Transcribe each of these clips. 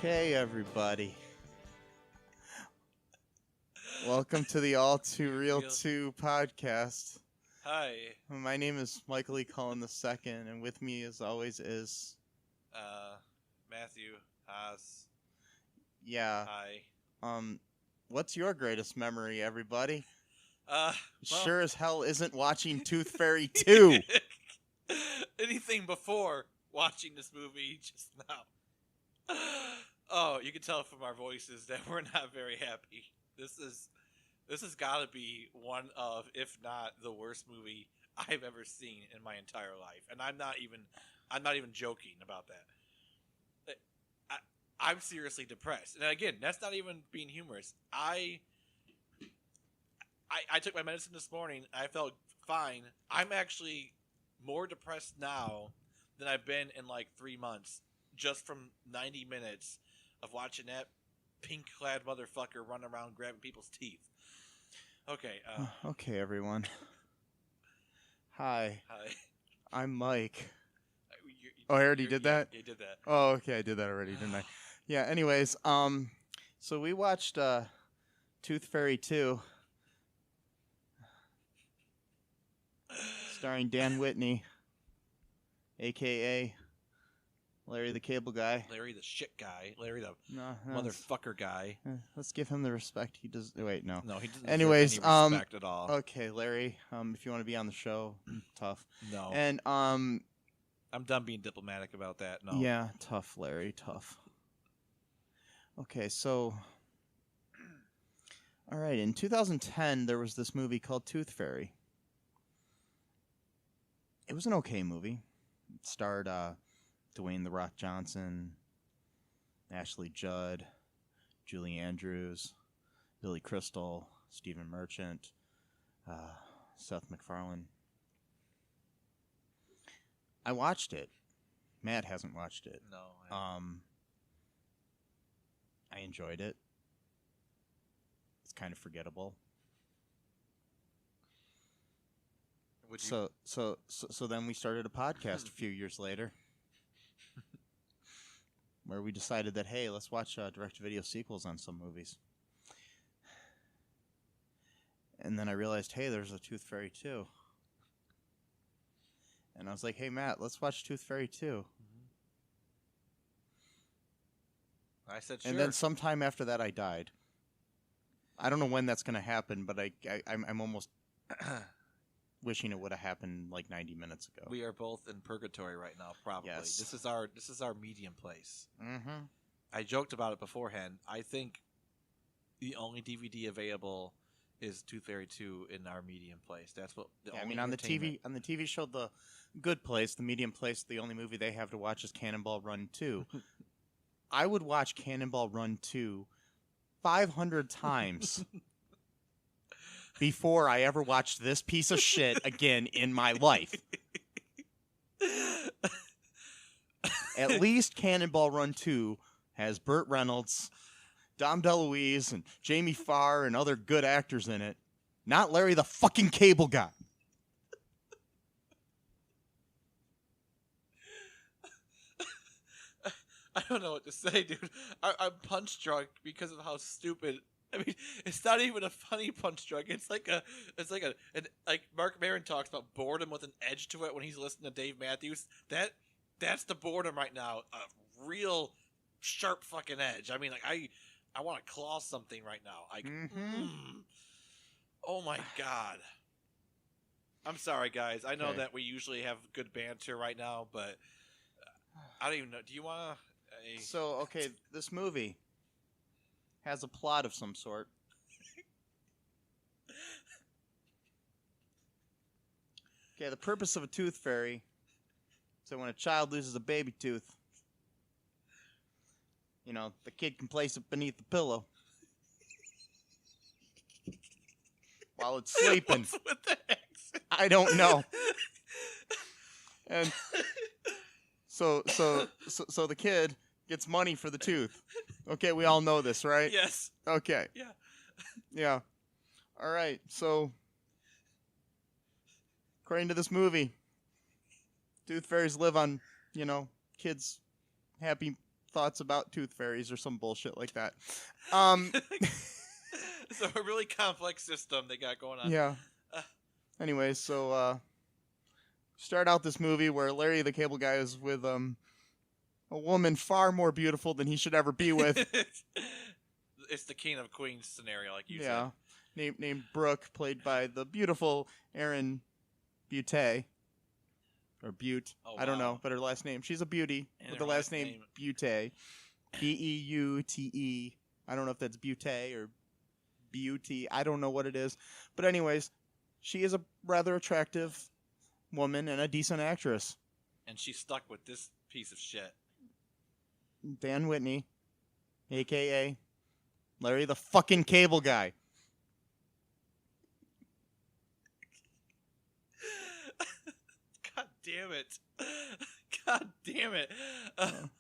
Okay, everybody. Welcome to the All2ReelToo podcast. Hi. My name is Michael E. Cullen II, and with me, as always, is... Matthew Haas. Yeah. Hi. What's your greatest memory, everybody? Well, Sure as hell isn't watching Tooth Fairy 2. Anything before watching this movie just now. Oh, you can tell from our voices that we're not very happy. This has got to be one of, if not the worst movie I've ever seen in my entire life, and I'm not even joking about that. I'm seriously depressed, and again, that's not even being humorous. I took my medicine this morning. I felt fine. I'm actually more depressed now than I've been in like 3 months, just from 90 minutes of watching that pink-clad motherfucker run around grabbing people's teeth. Okay. Okay, everyone. Hi. Hi. I'm Mike. I already did that? Yeah, you did that. Oh, okay, I did that already, didn't I? Yeah, anyways, so we watched Tooth Fairy 2, starring Dan Whitney, a.k.a. Larry the Cable Guy. Larry the shit guy. Larry the No, motherfucker guy. Let's give him the respect he does. Wait, no. No, he doesn't Anyways, deserve any respect at all. Okay, Larry, if you want to be on the show, tough. No. And I'm done being diplomatic about that. No. Yeah, tough, Larry, tough. Okay, so all right, in 2010 there was this movie called Tooth Fairy. It was an okay movie. It starred Dwayne "The Rock" Johnson, Ashley Judd, Julie Andrews, Billy Crystal, Stephen Merchant, Seth MacFarlane. I watched it. Matt hasn't watched it. No. I enjoyed it. It's kind of forgettable. So then we started a podcast a few years later where we decided that, hey, let's watch direct-to-video sequels on some movies. And then I realized, hey, there's a Tooth Fairy 2. And I was like, hey, Matt, let's watch Tooth Fairy 2. I said sure. And then sometime after that, I died. I don't know when that's going to happen, but I'm almost wishing it would have happened like 90 minutes ago. We are both in purgatory right now, probably. Yes. This is our medium place. Mm-hmm. I joked about it beforehand. I think the only DVD available is Tooth Fairy 2 in our medium place. That's what. On the TV show The Good Place, the medium place, the only movie they have to watch is Cannonball Run 2. I would watch Cannonball Run 2 500 times before I ever watched this piece of shit again in my life. At least Cannonball Run 2 has Burt Reynolds, Dom DeLuise, and Jamie Farr and other good actors in it. Not Larry the fucking Cable Guy. I don't know what to say, dude. I'm punch drunk because of how stupid. I mean, it's not even a funny punch drunk. It's like Mark Maron talks about boredom with an edge to it when he's listening to Dave Matthews. That's the boredom right now. A real sharp fucking edge. I mean, like I want to claw something right now. Like, oh my god. I'm sorry, guys. I know that we usually have good banter right now, but I don't even know. Do you want to? So, okay, this movie has a plot of some sort. Okay, the purpose of a tooth fairy is that when a child loses a baby tooth, the kid can place it beneath the pillow while it's sleeping. What's with the accent? I don't know. And so the kid gets money for the tooth. Okay, we all know this, right? Yes. Okay. Yeah. Yeah. All right. So, according to this movie, tooth fairies live on, kids' happy thoughts about tooth fairies or some bullshit like that. So a really complex system they got going on. Yeah. Anyways, so start out this movie where Larry the Cable Guy is with a woman far more beautiful than he should ever be with. It's the King of Queens scenario, like you Yeah. said. Named Brooke, played by the beautiful Erin Butte. Or Butte. Oh, I don't wow. know, but her last name. She's a beauty And with her the last last name name- Butte. Beute. I don't know if that's Butte or Beauty. I don't know what it is. But anyways, she is a rather attractive woman and a decent actress. And she's stuck with this piece of shit. Dan Whitney, a.k.a. Larry the fucking Cable Guy. God damn it. God damn it.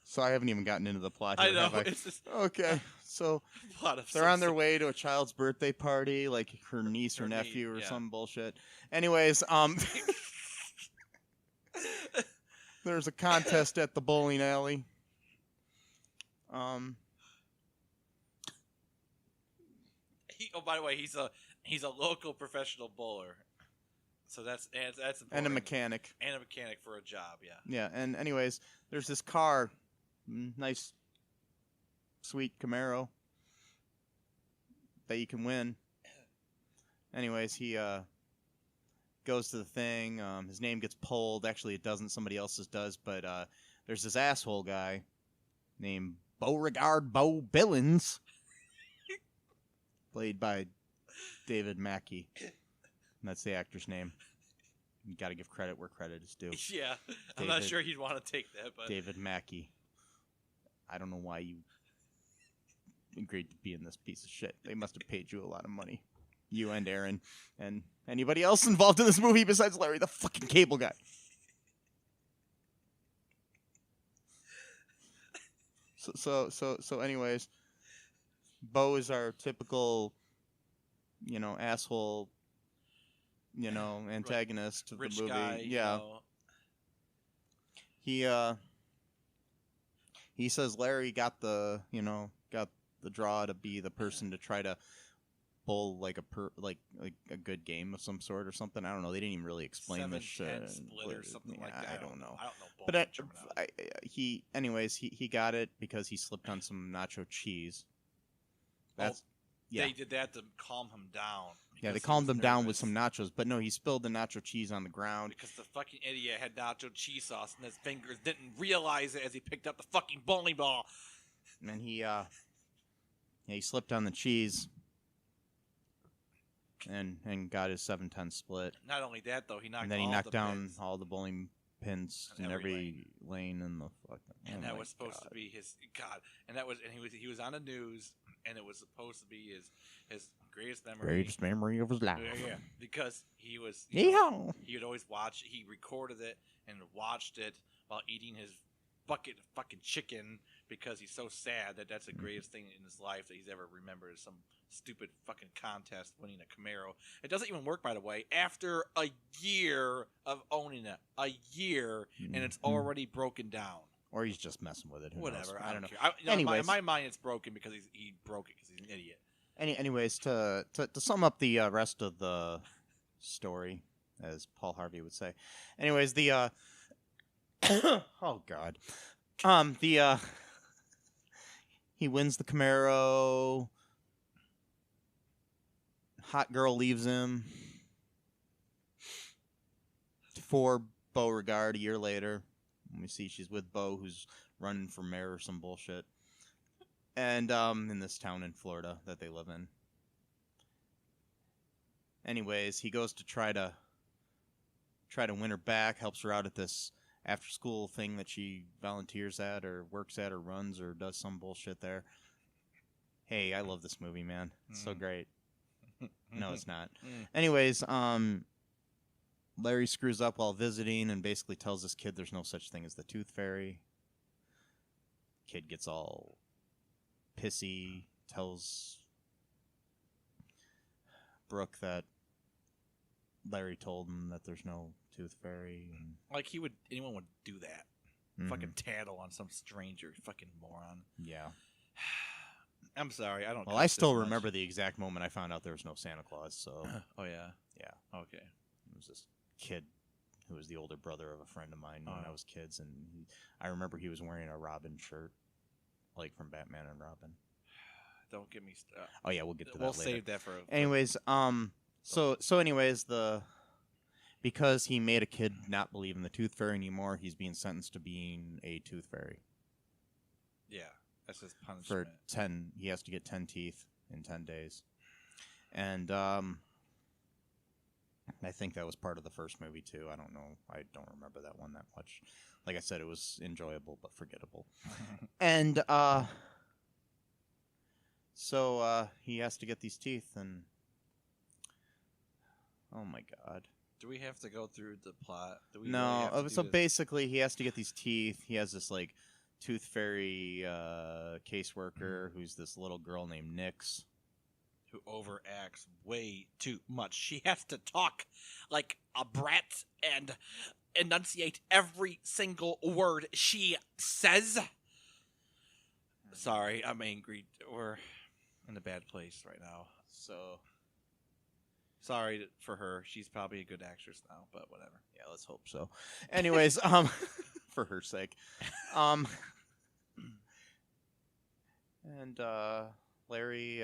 So I haven't even gotten into the plot here, I know. have I? It's just Okay, so a lot of they're on their way to a child's birthday party, like her niece or Her nephew or yeah. some bullshit. Anyways, there's a contest at the bowling alley. By the way, he's a local professional bowler. So that's important. And a mechanic. And a mechanic for a job, yeah. Yeah, and anyways, there's this car, nice, sweet Camaro that you can win. Anyways, he goes to the thing. His name gets pulled. Actually, it doesn't. Somebody else's does. But there's this asshole guy named Beauregard Bo Billings, played by David Mackey. That's the actor's name. You got to give credit where credit is due. Yeah, I'm not sure he'd want to take that, but David Mackey. I don't know why you agreed to be in this piece of shit. They must have paid you a lot of money. You and Aaron and anybody else involved in this movie besides Larry the fucking Cable Guy. So anyways, Bo is our typical, asshole, antagonist of rich the movie. guy. Yeah. He says Larry got the draw to be the person to try to bowl like a good game of some sort or something. I don't know. They didn't even really explain this shit. 7-10 split or something like that. I don't know. I don't know. But he got it because he slipped on some nacho cheese. That's yeah. They did that to calm him down. Yeah, they because he calmed was him down with nervous. some nachos, but no, he spilled the nacho cheese on the ground. Because the fucking idiot had nacho cheese sauce and his fingers didn't realize it as he picked up the fucking bowling ball. And he slipped on the cheese and got his 7-10 split. Not only that, though, he knocked And then he all knocked the down pins. all the bowling pins In in every every lane in the fucking. And oh that my was supposed God. to be his God. And he was on the news, and it was supposed to be his greatest memory. Greatest memory of his life. Yeah, because he was. Yeehaw! He would always watch. He recorded it and watched it while eating his bucket of fucking chicken because he's so sad that that's the greatest thing in his life that he's ever remembered is some stupid fucking contest winning a Camaro. It doesn't even work, by the way, after a year of owning it. A year, and it's already broken down. Or he's just messing with it. Who knows? Whatever. I don't know. care. Anyways. In my mind, it's broken because he broke it because he's an idiot. Anyways, to sum up the rest of the story, as Paul Harvey would say. Anyways, the oh God, he wins the Camaro. Hot girl leaves him for Beauregard a year later. Let me see. She's with Bo, who's running for mayor or some bullshit. And in this town in Florida that they live in. Anyways, he goes to try to win her back, helps her out at this after-school thing that she volunteers at or works at or runs or does some bullshit there. Hey, I love this movie, man. It's so great. No, it's not. Anyways, Larry screws up while visiting and basically tells this kid there's no such thing as the Tooth Fairy. Kid gets all pissy, tells Brooke that Larry told him that there's no Tooth Fairy. And... Like anyone would do that. Fucking tattle on some stranger, fucking moron. Yeah. I'm sorry, I don't. Well, I still remember the exact moment I found out there was no Santa Claus. So. Oh yeah. Yeah. Okay. It was this kid who was the older brother of a friend of mine when I was kids, and I remember he was wearing a Robin shirt, like from Batman and Robin. Don't get me. Oh yeah, we'll get to that. We'll later. save that for. Anyways, because he made a kid not believe in the Tooth Fairy anymore, he's being sentenced to being a Tooth Fairy. Yeah, that's his punishment. He has to get 10 teeth in 10 days, and I think that was part of the first movie too. I don't know. I don't remember that one that much. Like I said, it was enjoyable but forgettable. And so he has to get these teeth, and oh my god. Do we have to go through the plot? No. So basically, he has to get these teeth. He has this like Tooth Fairy caseworker who's this little girl named Nyx. Who overacts way too much. She has to talk like a brat and enunciate every single word she says. Sorry, I'm angry. We're in a bad place right now. So, sorry for her. She's probably a good actress now, but whatever. Yeah, let's hope so. Anyways, for her sake. And Larry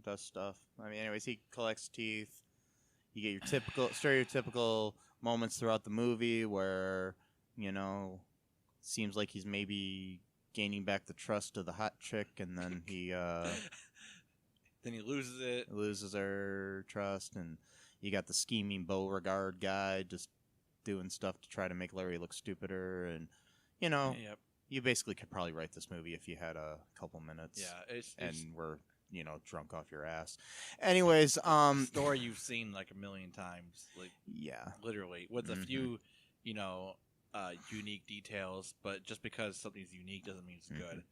does stuff. I mean, anyways, he collects teeth. You get your stereotypical moments throughout the movie where, seems like he's maybe gaining back the trust of the hot chick, and then he then he loses it. Loses her trust, and you got the scheming Beauregard guy just doing stuff to try to make Larry look stupider, and Yep. You basically could probably write this movie if you had a couple minutes. Yeah, and we're drunk off your ass. Anyways, story you've seen like a million times, like yeah, literally with a few, unique details. But just because something's unique doesn't mean it's good.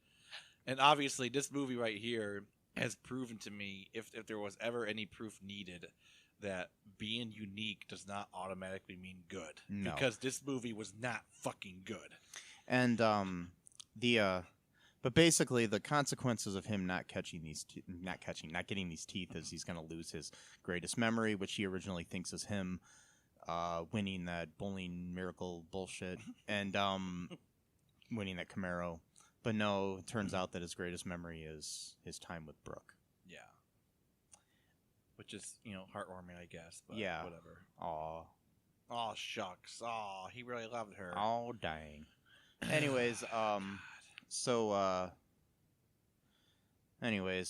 And obviously, this movie right here has proven to me, if there was ever any proof needed, that being unique does not automatically mean good. No. Because this movie was not fucking good. And but basically the consequences of him not getting these teeth is he's going to lose his greatest memory, which he originally thinks is him winning that bowling miracle bullshit and winning that Camaro. But no, it turns out that his greatest memory is his time with Brooke. Yeah. Which is, heartwarming, I guess. But yeah. Whatever. Aw. Aw, shucks. Aw, he really loved her. Oh, dang. Anyways,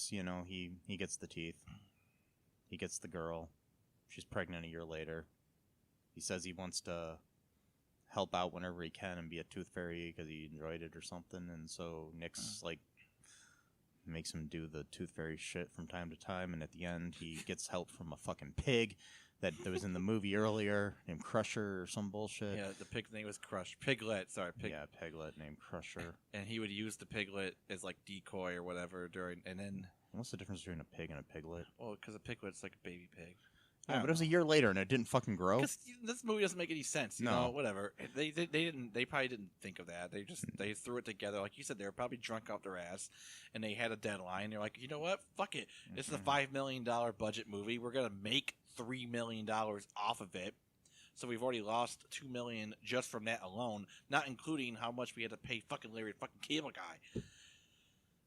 he gets the teeth. He gets the girl. She's pregnant a year later. He says he wants to help out whenever he can and be a Tooth Fairy because he enjoyed it or something. And so Nyx, makes him do the Tooth Fairy shit from time to time. And at the end, he gets help from a fucking pig that was in the movie earlier named Crusher or some bullshit. Yeah, the pig's name was Piglet, sorry. Yeah, Piglet named Crusher. And he would use the piglet as, decoy or whatever and then... What's the difference between a pig and a piglet? Well, because a piglet's like a baby pig. Yeah, but it was a year later and it didn't fucking grow. Because this movie doesn't make any sense. You know, whatever. They probably didn't think of that. They threw it together. Like you said, they were probably drunk out their ass, and they had a deadline. They're like, you know what? Fuck it. This is a $5 million budget movie. We're gonna make $3 million off of it. So we've already lost $2 million just from that alone, not including how much we had to pay fucking Larry, the fucking cable guy.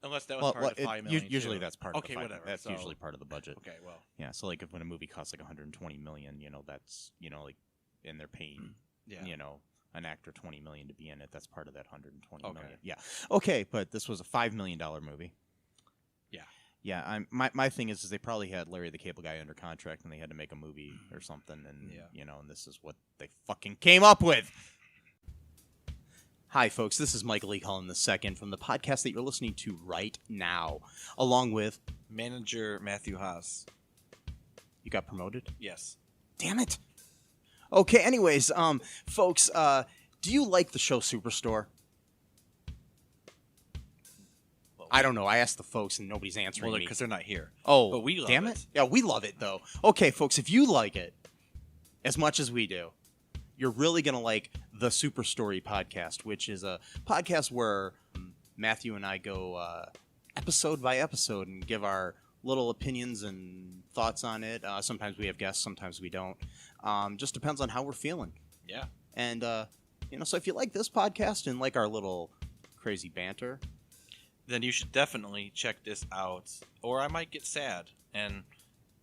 Unless that was part of the $5 million. Usually that's part of the $5 whatever. That's usually part of the budget. Okay, well. Yeah, so when a movie costs $120 million, that's and they're paying an actor $20 million to be in it. That's part of that $120 Okay. million. Yeah. Okay, but this was a $5 million movie. Yeah. Yeah, my thing is they probably had Larry the Cable Guy under contract and they had to make a movie or something, and and this is what they fucking came up with. Hi, folks. This is Michael E. Cullen II from the podcast that you're listening to right now, along with Manager Matthew Haas. You got promoted? Yes. Damn it. Okay. Anyways, folks, do you like the show Superstore? I don't know. I asked the folks and nobody's answering me. Because they're not here. Oh, but we love damn it. Yeah, we love it, though. Okay, folks, if you like it as much as we do, you're really going to like the Super Story podcast, which is a podcast where Matthew and I go episode by episode and give our little opinions and thoughts on it. Sometimes we have guests, sometimes we don't. Just depends on how we're feeling. Yeah. And, so if you like this podcast and like our little crazy banter, then you should definitely check this out. Or I might get sad. And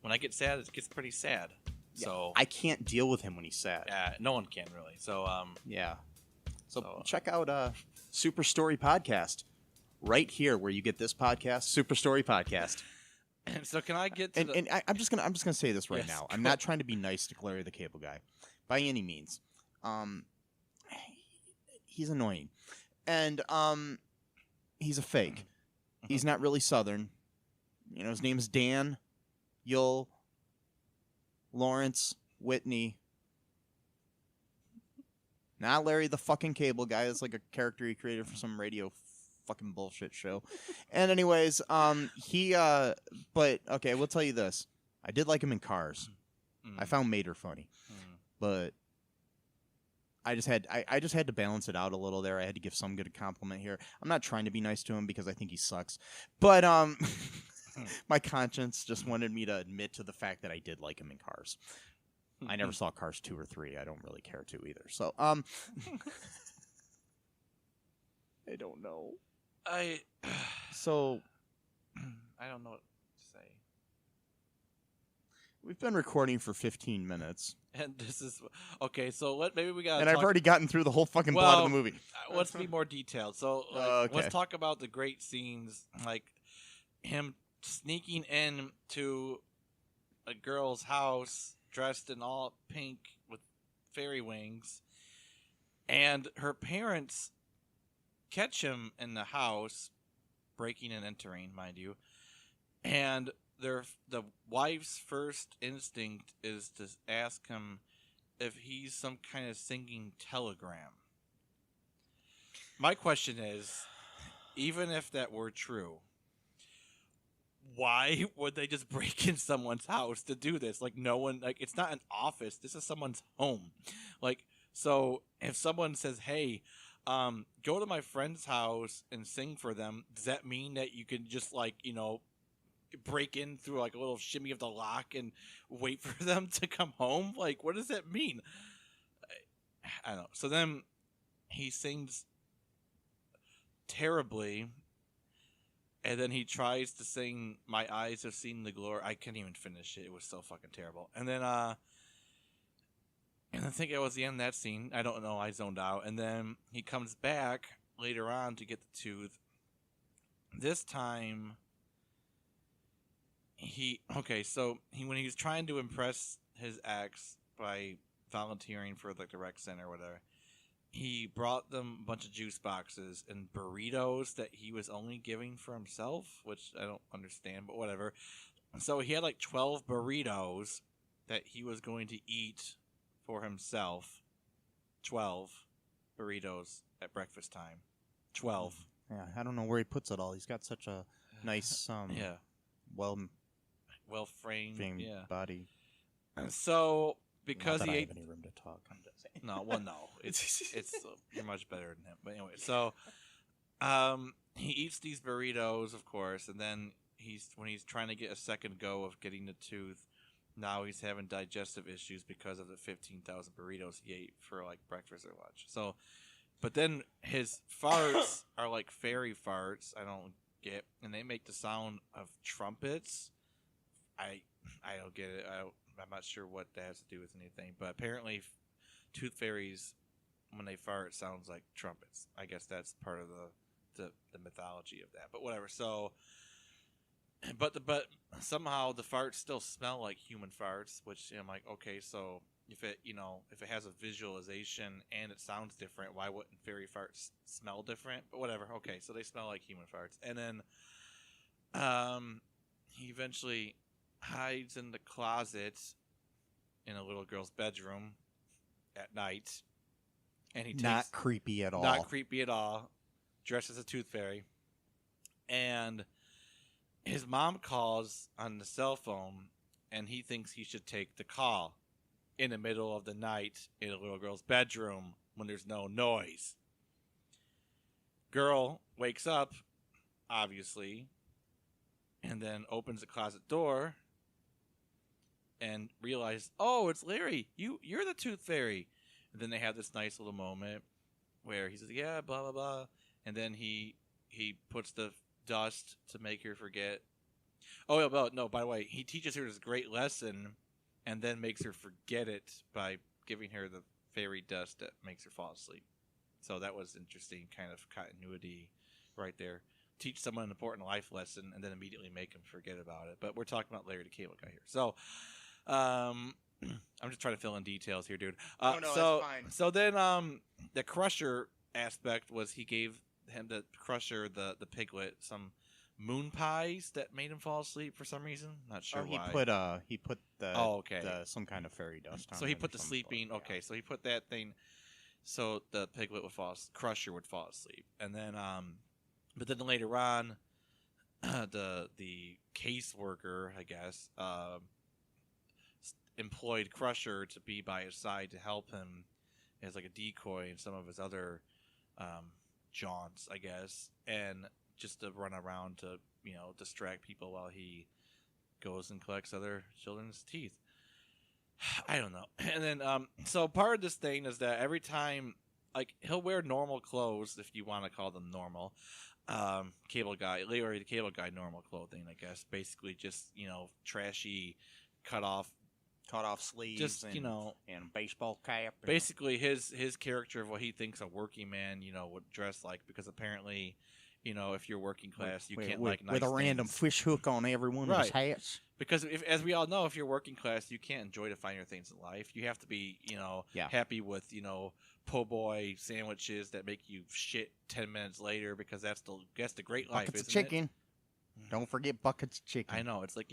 when I get sad, it gets pretty sad. yeah, So I can't deal with him when he's sad. no one can really. So Yeah. So check out Super Story Podcast right here where you get this podcast, Super Story Podcast. And so can I get to And I'm just gonna say this right Yes, now. go I'm not trying to be nice to Larry the Cable Guy, by any means. He's annoying, and he's a fake. He's not really Southern. His name is Dan Yule Lawrence Whitney. Not Larry the fucking Cable Guy. That's like a character he created for some radio fucking bullshit show. And anyways, but okay, we'll tell you this. I did like him in Cars. I found Mater funny. But I just had to balance it out a little there. I had to give some good compliment here. I'm not trying to be nice to him because I think he sucks. But my conscience just wanted me to admit to the fact that I did like him in Cars. I never saw Cars 2 or 3. I don't really care to either. So I don't know. So I don't know what to say. We've been recording for 15 minutes. And this is okay. So maybe we got. And I've already gotten through the whole fucking plot of the movie. Let's be more detailed. So Okay. let's talk about the great scenes, like him sneaking in to a girl's house dressed in all pink with fairy wings, and her parents catch him in the house, breaking and entering, mind you, and the wife's first instinct is to ask him if he's some kind of singing telegram. My question is, even if that were true, why would they just break in someone's house to do this? Like, no one, like, it's not an office. This is someone's home. Like, so if someone says, hey, go to my friend's house and sing for them, does that mean that you can just, like, break in through like a little shimmy of the lock and wait for them to come home? Like, what does that mean? I don't know. So then he sings terribly, and then he tries to sing My Eyes Have Seen the Glory. I can't even finish it. It was so fucking terrible. And then I think it was the end of that scene. I don't know. I zoned out. And then he comes back later on to get the tooth. This time when he was trying to impress his ex by volunteering for like the rec center or whatever, he brought them a bunch of juice boxes and burritos that he was only giving for himself, which I don't understand, but whatever. So he had like 12 burritos that he was going to eat for himself. 12 burritos at breakfast time. 12. Yeah, I don't know where he puts it all. He's got such a nice, well framed body. And so because Not that he I ate have any room to talk. I'm just saying. no, it's you're much better than him. But anyway, so he eats these burritos, of course, and then when he's trying to get a second go of getting the tooth, now he's having digestive issues because of the 15,000 burritos he ate for like breakfast or lunch. So, but then his farts are like fairy farts. I don't get, and they make the sound of trumpets. I don't get it. I'm not sure what that has to do with anything, but apparently tooth fairies when they fart, it sounds like trumpets. I guess that's part of the mythology of that. But whatever. So, but somehow the farts still smell like human farts, which I'm like, okay, so if it has a visualization and it sounds different, why wouldn't fairy farts smell different? But whatever. Okay, so they smell like human farts, and then he eventually hides in the closet in a little girl's bedroom at night, and he takes, not creepy at all. Not creepy at all. Dressed as a tooth fairy, and his mom calls on the cell phone, and he thinks he should take the call in the middle of the night in a little girl's bedroom when there's no noise. Girl wakes up, obviously, and then opens the closet door and realizes, oh, it's Larry. You're the tooth fairy. And then they have this nice little moment where he says, yeah, blah, blah, blah. And then he puts the dust to make her forget. Oh, no, by the way, he teaches her this great lesson and then makes her forget it by giving her the fairy dust that makes her fall asleep. So that was interesting kind of continuity right there. Teach someone an important life lesson and then immediately make them forget about it. But we're talking about Larry the Cable Guy here. So I'm just trying to fill in details here, dude. No, that's fine. So then the Crusher aspect was he gave him the Crusher, the piglet, some moon pies that made him fall asleep for some reason. Not sure why. He put the some kind of fairy dust on. So he put the sleeping. Yeah. Okay, so he put that thing so the piglet Crusher would fall asleep, and then but then later on, the caseworker, I guess, employed Crusher to be by his side to help him as like a decoy in some of his other jaunts, I guess, and just to run around to, distract people while he goes and collects other children's teeth. I don't know. And then, so part of this thing is that every time, like, he'll wear normal clothes, if you want to call them normal. Cable Guy, Larry the Cable Guy normal clothing, I guess. Basically just, trashy, cut off sleeves, just and a baseball cap. Basically, his character of what he thinks a working man, would dress like, because apparently, if you're working class, you can't like nice with a random things. fish hook on every one of his hats. Because as we all know, if you're working class, you can't enjoy the finer things in life. You have to be, happy with, po' boy sandwiches that make you shit 10 minutes later, because that's the great life. Buckets of chicken. Don't forget buckets of chicken. I know. It's like,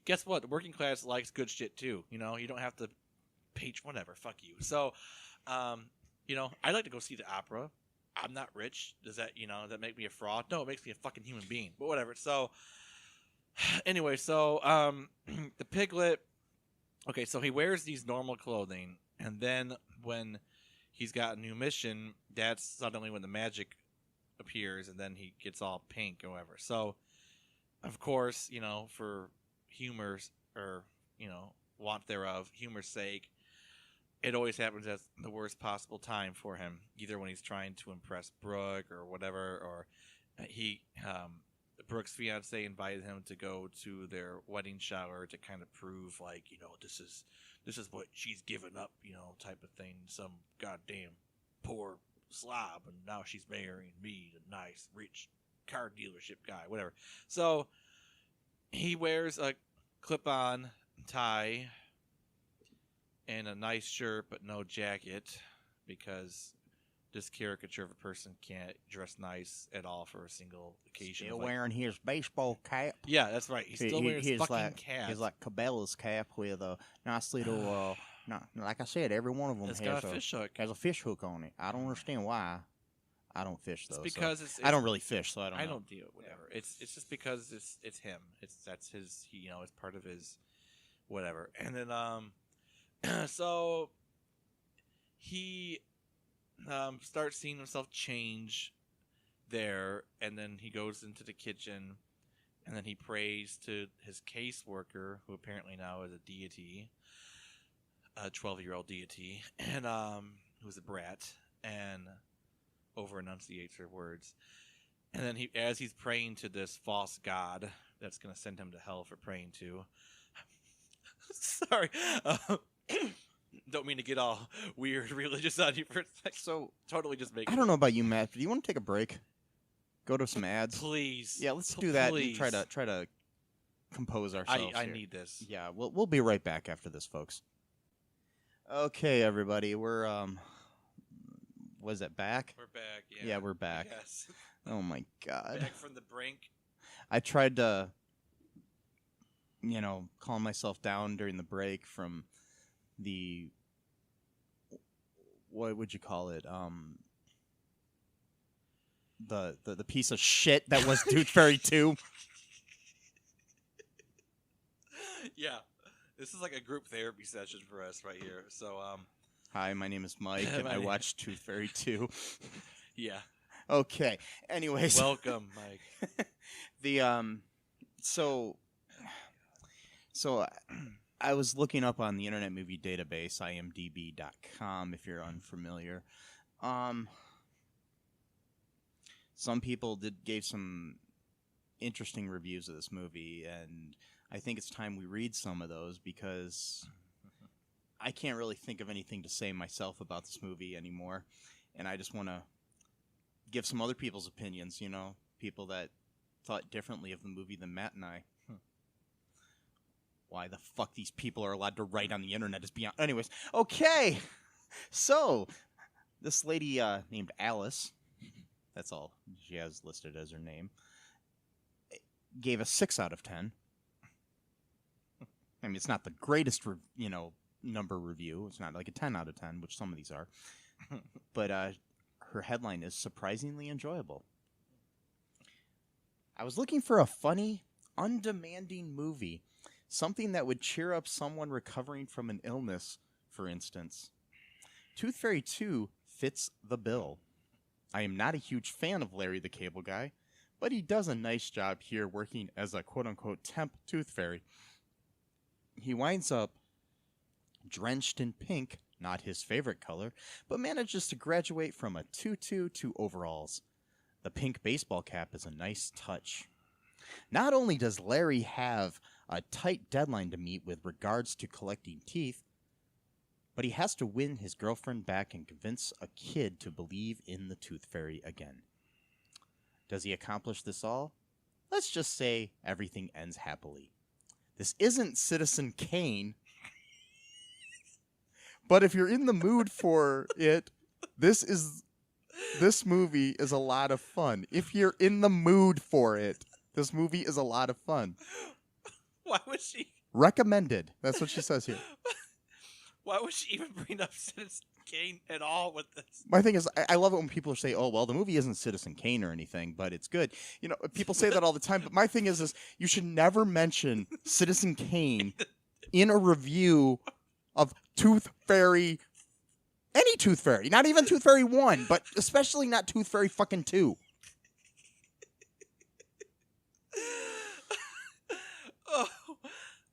guess what? The working class likes good shit too. You don't have to whatever. Fuck you. So, I like to go see the opera. I'm not rich. Does that, that make me a fraud? No, it makes me a fucking human being. But whatever. So, anyway, the piglet. Okay, so he wears these normal clothing, and then when he's got a new mission, that's suddenly when the magic appears, and then he gets all pink or whatever. So, of course, for humor's or want thereof, humor's sake, it always happens at the worst possible time for him, either when he's trying to impress Brooke or whatever, or Brooke's fiance invited him to go to their wedding shower to kind of prove, like, this is what she's given up, type of thing, some goddamn poor slob, and now she's marrying me, the nice rich car dealership guy, whatever. So he wears a clip-on tie and a nice shirt but no jacket, because this caricature of a person can't dress nice at all for a single occasion. Still wearing his baseball cap. Yeah, that's right. He's still wearing his fucking cap. He's like Cabela's cap with a nice little, like I said, every one of them has got a fish hook. Has a fish hook on it. I don't understand why. I don't fish though. It's because I don't really fish, so I don't know. I don't deal with whatever. It's just because it's him. That's his. It's part of his whatever. And then so he starts seeing himself change there, and then he goes into the kitchen, and then he prays to his caseworker, who apparently now is a deity, a 12-year-old deity, and who's a brat, and over enunciates her words. And then as he's praying to this false god that's going to send him to hell for praying to. Sorry. Don't mean to get all weird religious on you for a second. So Totally just making I don't know about you, Matt, but do you want to take a break? Go to some ads? Please. Yeah, let's do that Please. and try to compose ourselves I here. need this. Yeah, we'll be right back after this, folks. Okay, everybody, we're was it back? We're back, yeah. Yeah, we're back. Yes. Oh my god. Back from the brink. I tried to calm myself down during the break from the what would you call it? The piece of shit that was Tooth Fairy 2. Yeah. This is like a group therapy session for us right here. So, Hi, my name is Mike, and I watched Tooth Fairy 2. Yeah. Okay. Anyways, Welcome, Mike. So I was looking up on the Internet Movie Database, imdb.com, if you're unfamiliar. Some people gave some interesting reviews of this movie, and I think it's time we read some of those because I can't really think of anything to say myself about this movie anymore, and I just want to give some other people's opinions, people that thought differently of the movie than Matt and I. Why the fuck these people are allowed to write on the internet is beyond... Anyways, okay. So, this lady named Alice, that's all she has listed as her name, gave a 6 out of 10. I mean, it's not the greatest, number review. It's not like a 10 out of 10, which some of these are. But her headline is surprisingly enjoyable. I was looking for a funny, undemanding movie. Something that would cheer up someone recovering from an illness, for instance. Tooth Fairy 2 fits the bill. I am not a huge fan of Larry the Cable Guy, but he does a nice job here working as a quote-unquote temp Tooth Fairy. He winds up drenched in pink, not his favorite color, but manages to graduate from a tutu to overalls. The pink baseball cap is a nice touch. Not only does Larry have a tight deadline to meet with regards to collecting teeth, but he has to win his girlfriend back and convince a kid to believe in the Tooth Fairy again. Does he accomplish this all? Let's just say everything ends happily. This isn't Citizen Kane, but if you're in the mood for it, this movie is a lot of fun. If you're in the mood for it, this movie is a lot of fun. Why would she? Recommended. That's what she says here. Why would she even bring up Citizen Kane at all with this? My thing is, I love it when people say, oh, well, the movie isn't Citizen Kane or anything, but it's good. People say that all the time, but my thing is you should never mention Citizen Kane in a review of Tooth Fairy, any Tooth Fairy, not even Tooth Fairy 1, but especially not Tooth Fairy fucking 2.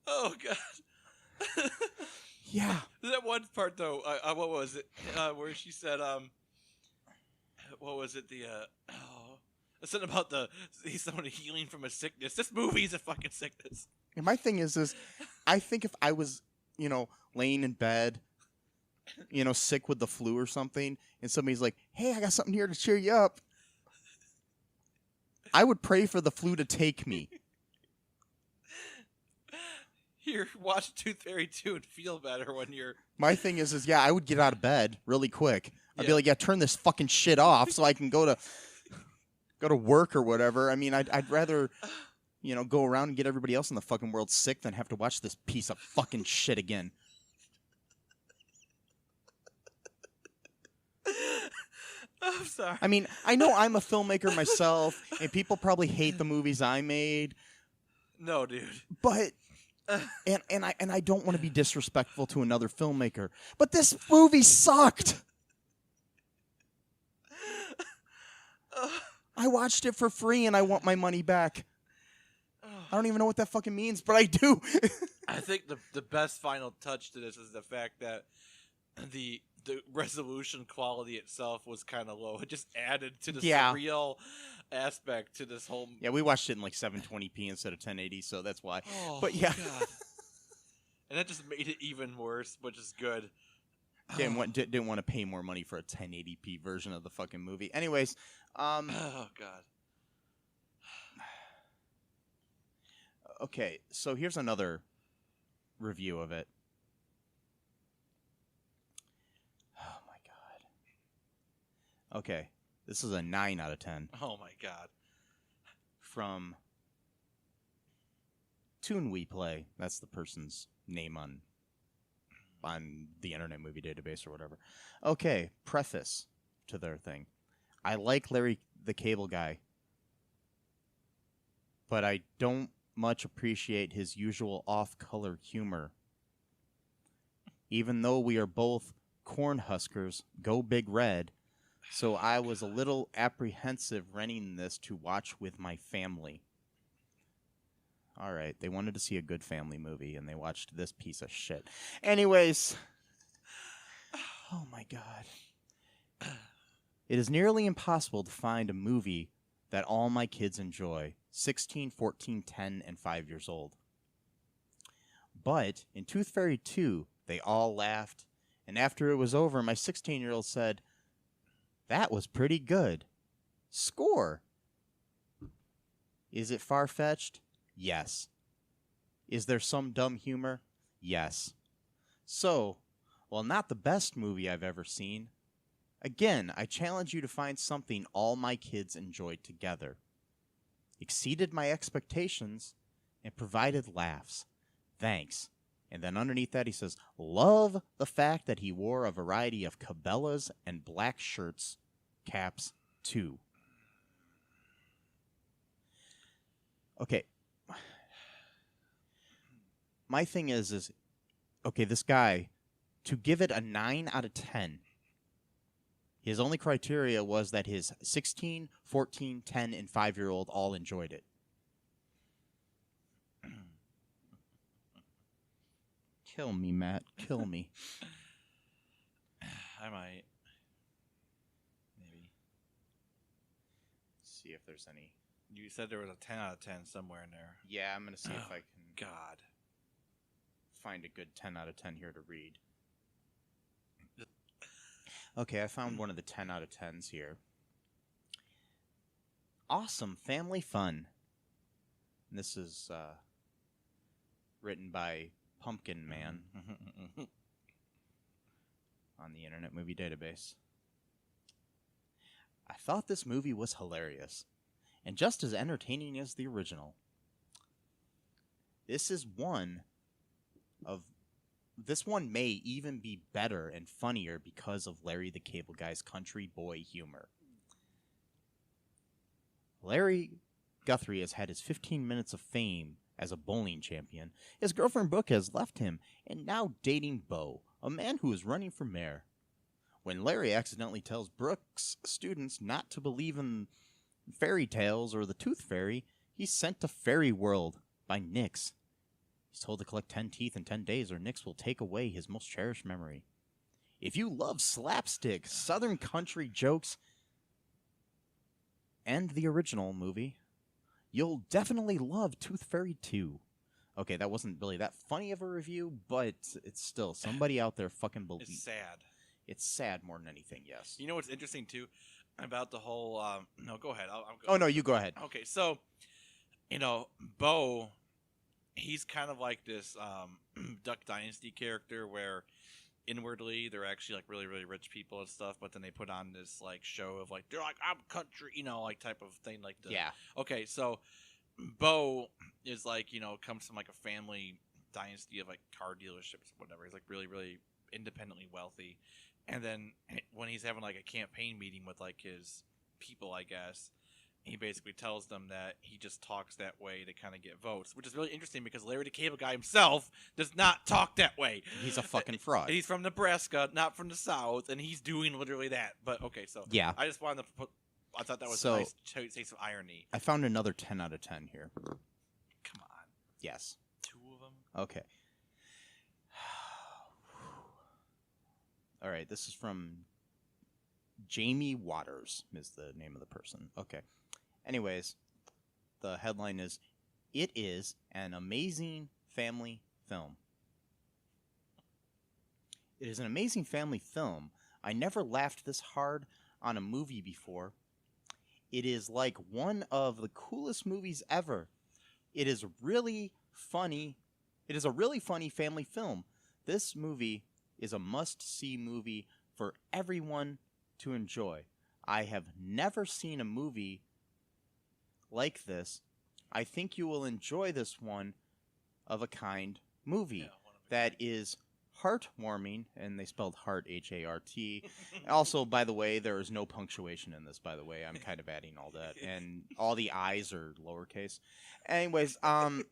Oh God. Yeah. That one part though, what was it? Where she said, what was it? Something about he's someone healing from a sickness. This movie's a fucking sickness. And my thing is I think if I was, laying in bed, sick with the flu or something, and somebody's like, hey, I got something here to cheer you up, I would pray for the flu to take me. Here, watch Tooth Fairy 2 and feel better when you're... My thing is I would get out of bed really quick. I'd be like, yeah, turn this fucking shit off so I can go to work or whatever. I mean, I'd rather, go around and get everybody else in the fucking world sick than have to watch this piece of fucking shit again. I'm sorry. I mean, I know I'm a filmmaker myself, and people probably hate the movies I made. No, dude. But... And I don't want to be disrespectful to another filmmaker, but this movie sucked. I watched it for free and I want my money back. I don't even know what that fucking means, but I do. I think the best final touch to this is the fact that the resolution quality itself was kind of low. It just added to the surreal aspect to this whole... Yeah, we watched it in like 720p instead of 1080, so that's why. Oh, but yeah. God. And that just made it even worse, which is good. didn't want to pay more money for a 1080p version of the fucking movie. Anyways, Oh God. okay, so here's another review of it. Oh my God. Okay, this is a 9 out of 10 Oh my God. from Tune We Play. That's the person's name on the Internet Movie Database or whatever. Okay, preface to their thing. I like Larry the Cable Guy, but I don't much appreciate his usual off-color humor. Even though we are both Cornhuskers, go Big Red, so I was a little apprehensive renting this to watch with my family. All right, they wanted to see a good family movie, and they watched this piece of shit. Anyways, oh my God. It is nearly impossible to find a movie that all my kids enjoy, 16, 14, 10, and 5 years old. But in Tooth Fairy 2, they all laughed, and after it was over, my 16-year-old said, "That was pretty good. Score." Is it far-fetched? Yes. Is there some dumb humor? Yes. So, while not the best movie I've ever seen, again, I challenge you to find something all my kids enjoyed together, exceeded my expectations, and provided laughs. Thanks. And then underneath that he says, love the fact that he wore a variety of Cabela's and black shirts, caps, too. Okay. My thing is, okay, this guy, to give it a 9 out of 10, his only criteria was that his 16, 14, 10, and 5-year-old all enjoyed it. Kill me, Matt. Kill me. I might. Maybe. See if there's any. You said there was a 10 out of 10 somewhere in there. Yeah, I'm going to see if I can God. find a good 10 out of 10 here to read. Okay, I found one of the 10 out of 10s here. Awesome family fun. And this is written by Pumpkin Man on the Internet Movie Database. I thought this movie was hilarious and just as entertaining as the original. This one may even be better and funnier because of Larry the Cable Guy's country boy humor. Larry Guthrie has had his 15 minutes of fame as a bowling champion. His girlfriend Brooke has left him and now dating Bo, a man who is running for mayor. When Larry accidentally tells Brooke's students not to believe in fairy tales or the Tooth Fairy, he's sent to Fairy World by Nix. He's told to collect 10 teeth in 10 days or Nix will take away his most cherished memory. If you love slapstick, southern country jokes, and the original movie, you'll definitely love Tooth Fairy 2. Okay, that wasn't really that funny of a review, but it's still somebody out there fucking believes. It's sad. It's sad more than anything, yes. You know what's interesting, too, about the whole... no, go ahead. Oh, no, you go ahead. Okay, so, Bo, he's kind of like this Duck Dynasty character where inwardly they're actually, like, really, really rich people and stuff, but then they put on this, like, show of, like, they're like, I'm country, like, type of thing. Like Yeah. Okay, so Bo is, like, comes from, like, a family dynasty of, like, car dealerships or whatever. He's, like, really, really independently wealthy. And then when he's having, like, a campaign meeting with, like, his people, I guess, he basically tells them that he just talks that way to kind of get votes, which is really interesting because Larry the Cable Guy himself does not talk that way. He's a fucking fraud. He's from Nebraska, not from the South, and he's doing literally that. But, okay, so yeah. I just wanted to put... I thought that was a nice taste of irony. I found another 10 out of 10 here. Come on. Yes. 2 of them? Okay. All right, this is from Jamie Waters is the name of the person. Okay. Anyways, the headline is, "It is an amazing family film." It is an amazing family film. I never laughed this hard on a movie before. It is like one of the coolest movies ever. It is really funny. It is a really funny family film. This movie is a must-see movie for everyone to enjoy. I have never seen a movie like this. I think you will enjoy this one of a kind movie that is heartwarming, and they spelled heart H-A-R-T. Also, by the way, there is no punctuation in this, by the way. I'm kind of adding all that, and all the I's are lowercase. Anyways, one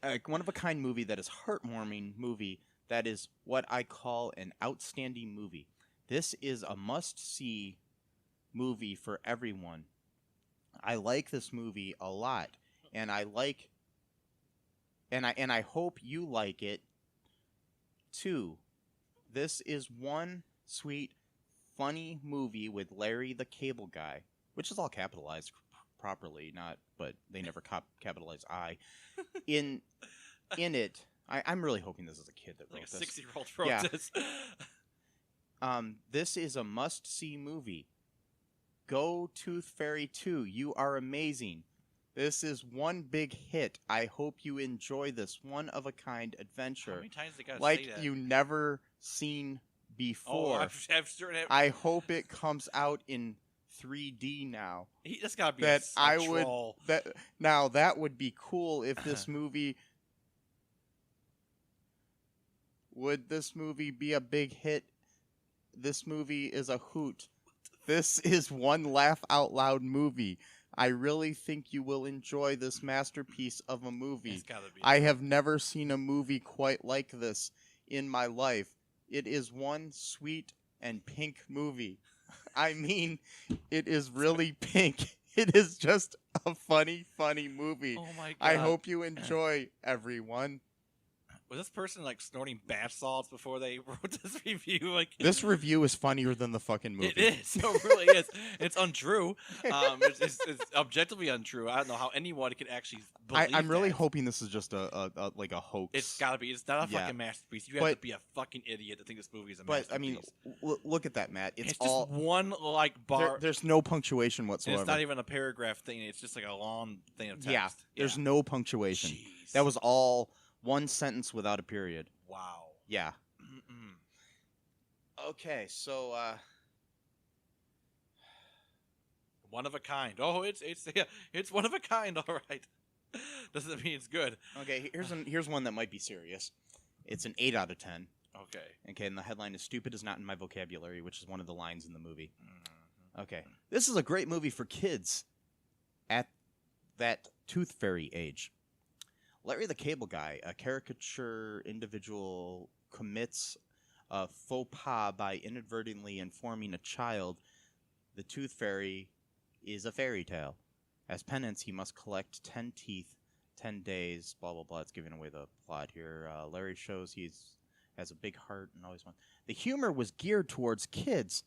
of a kind movie that is heartwarming movie that is what I call an outstanding movie. This is a must-see movie for everyone. I like this movie a lot, and I hope you like it too. This is one sweet, funny movie with Larry the Cable Guy, which is all capitalized properly, but they never capitalize I. In it, I'm really hoping this is a kid that wrote this. Like a 6-year-old wrote this. This is a must-see movie. Go Tooth Fairy 2. You are amazing. This is one big hit. I hope you enjoy this one-of-a-kind adventure. How many times they gotta like say that? you never seen before. Oh, I've sure have. I hope it comes out in 3D now. That's gotta be that a I troll. would that would be cool if this movie would this movie be a big hit. This movie is a hoot. This is one laugh out loud movie. I really think you will enjoy this masterpiece of a movie. It's gotta be. I have never seen a movie quite like this in my life. It is one sweet and pink movie. I mean, it is really pink. It is just a funny movie. Oh my god. I hope you enjoy, everyone. Was this person like snorting bath salts before they wrote this review? Like This review is funnier than the fucking movie. it is. It really is. It's untrue. It's objectively untrue. I don't know how anyone can actually believe I'm really that. hoping this is just a hoax. It's gotta be. It's not a fucking masterpiece. You have to be a fucking idiot to think this movie is a masterpiece. But I mean, look at that, Matt. It's all just one like bar. There's no punctuation whatsoever. It's not even a paragraph thing. It's just like a long thing of text. Yeah, there's no punctuation. Jeez. That was all one sentence without a period. Wow. Yeah. Okay, so one of a kind. Oh, it's one of a kind. All right. Doesn't mean it's good. Okay, here's one that might be serious. It's an 8 out of 10. Okay, and the headline is "Stupid is not in my vocabulary," which is one of the lines in the movie. Okay, this is a great movie for kids at that Tooth Fairy age. Larry the Cable Guy, a caricature individual, commits a faux pas by inadvertently informing a child the Tooth Fairy is a fairy tale. As penance, he must collect 10 teeth, 10 days, blah, blah, blah. It's giving away the plot here. Larry shows has a big heart and always wants. The humor was geared towards kids.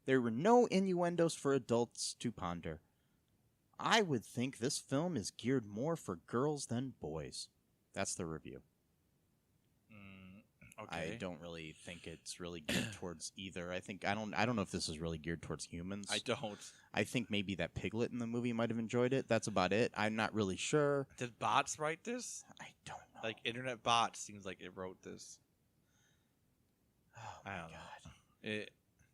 There were no innuendos for adults to ponder. I would think this film is geared more for girls than boys. That's the review. Okay. I don't really think it's really geared towards either. I don't know if this is really geared towards humans. I don't. I think maybe that piglet in the movie might have enjoyed it. That's about it. I'm not really sure. Did bots write this? I don't know. Like internet bots seems like it wrote this. Oh I my don't God. know.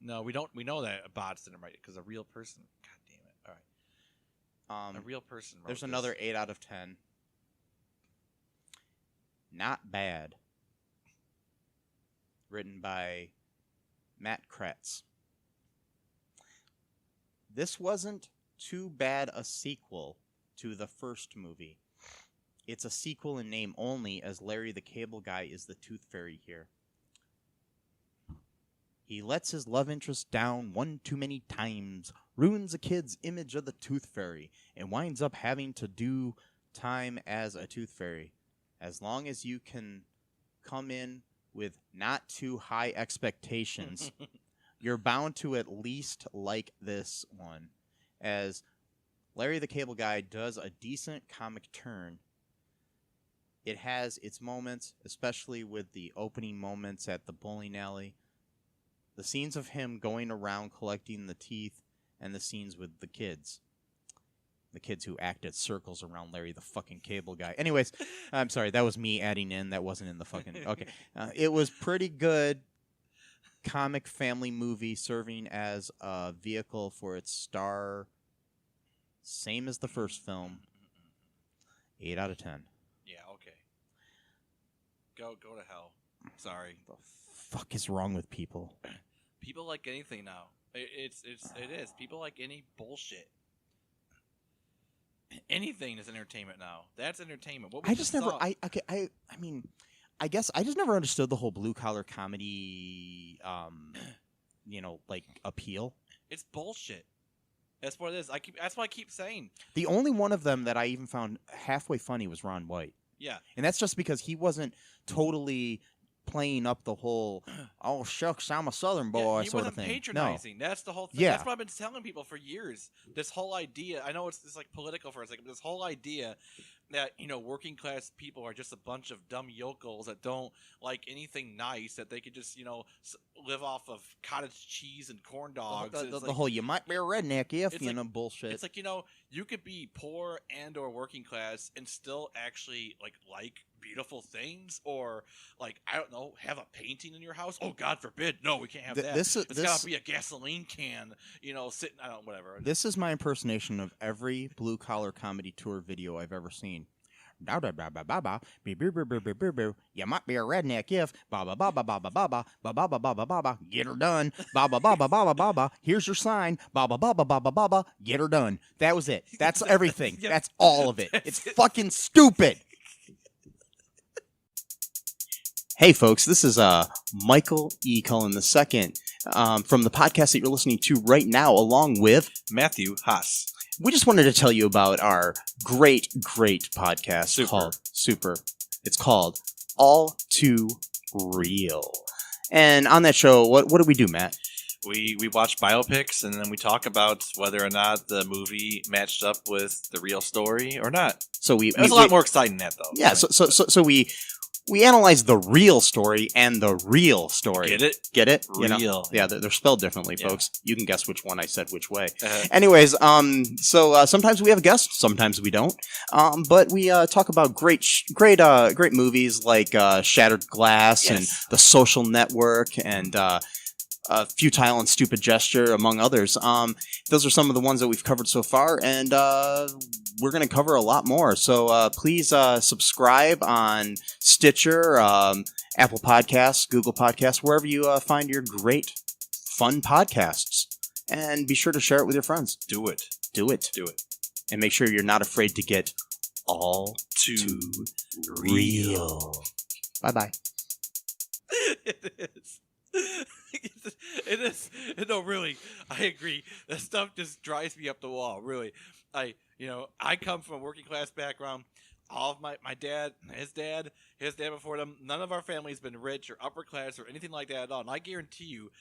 No, we don't. We know that bots didn't write it because a real person. God damn it! All right. A real person wrote There's this. another 8 out of 10. Not bad. Written by Matt Kretz. This wasn't too bad a sequel to the first movie. It's a sequel in name only, as Larry the Cable Guy is the Tooth Fairy here. He lets his love interest down one too many times, ruins a kid's image of the Tooth Fairy, and winds up having to do time as a Tooth Fairy. As long as you can come in with not too high expectations, you're bound to at least like this one, as Larry the Cable Guy does a decent comic turn it has its moments, especially with the opening moments at the bowling alley. The scenes of him going around collecting the teeth, and the scenes with the kids. The kids who act at circles around Larry the fucking Cable Guy. Anyways, I'm sorry, that was me adding in. That wasn't in the fucking... Okay. It was pretty good comic family movie serving as a vehicle for its star. Same as the first film. 8 out of 10. Yeah, okay. Go to hell. Sorry. The fuck is wrong with people? People like anything now. It is. People like any bullshit. Anything is entertainment now. That's entertainment. What we I just never. saw- I mean, I guess I just never understood the whole blue collar comedy, like appeal. It's bullshit. That's what it is. That's what I keep saying. The only one of them that I even found halfway funny was Ron White. Yeah. And that's just because he wasn't totally playing up the whole, oh, shucks, I'm a Southern boy he sort of wasn't thing. patronizing. No. That's the whole thing. Yeah. That's what I've been telling people for years. This whole idea, I know it's like political for a second, but this whole idea that, working class people are just a bunch of dumb yokels that don't like anything nice, that they could just, live off of cottage cheese and corn dogs. The whole, you might be a redneck if, bullshit. It's like, you could be poor and or working class and still actually like beautiful things, or I don't know, have a painting in your house. Oh, God forbid, no, we can't have that. It's gotta be a gasoline can, sitting. I don't know, whatever. This is my impersonation of every blue collar comedy tour video I've ever seen. You might be a redneck if get her done. Here's your sign. Get her done. That was it. That's everything. Yeah. That's all of it. It's fucking stupid. Hey folks, this is Michael E. Cullen II from the podcast that you're listening to right now, along with Matthew Haas. We just wanted to tell you about our great podcast called Super. It's called All Too Real. And on that show, what do we do, Matt? We watch biopics, and then we talk about whether or not the movie matched up with the real story or not. So it was a lot more exciting than that, though. Yeah, so we analyze the real story and the real story. Get it? Get it? Real. Yeah, they're spelled differently, folks. You can guess which one I said which way. Uh-huh. Anyways, so sometimes we have a guest, sometimes we don't. But we talk about great movies like Shattered Glass and The Social Network and Futile and Stupid Gesture, among others. Those are some of the ones that we've covered so far, and we're going to cover a lot more. So please subscribe on Stitcher, Apple Podcasts, Google Podcasts, wherever you find your great, fun podcasts. And be sure to share it with your friends. Do it. And make sure you're not afraid to get all too real. Bye-bye. It is. It is. No, really, I agree. That stuff just drives me up the wall. Really, I come from a working class background. All of my dad, his dad before them, none of our family's been rich or upper class or anything like that at all. And I guarantee you,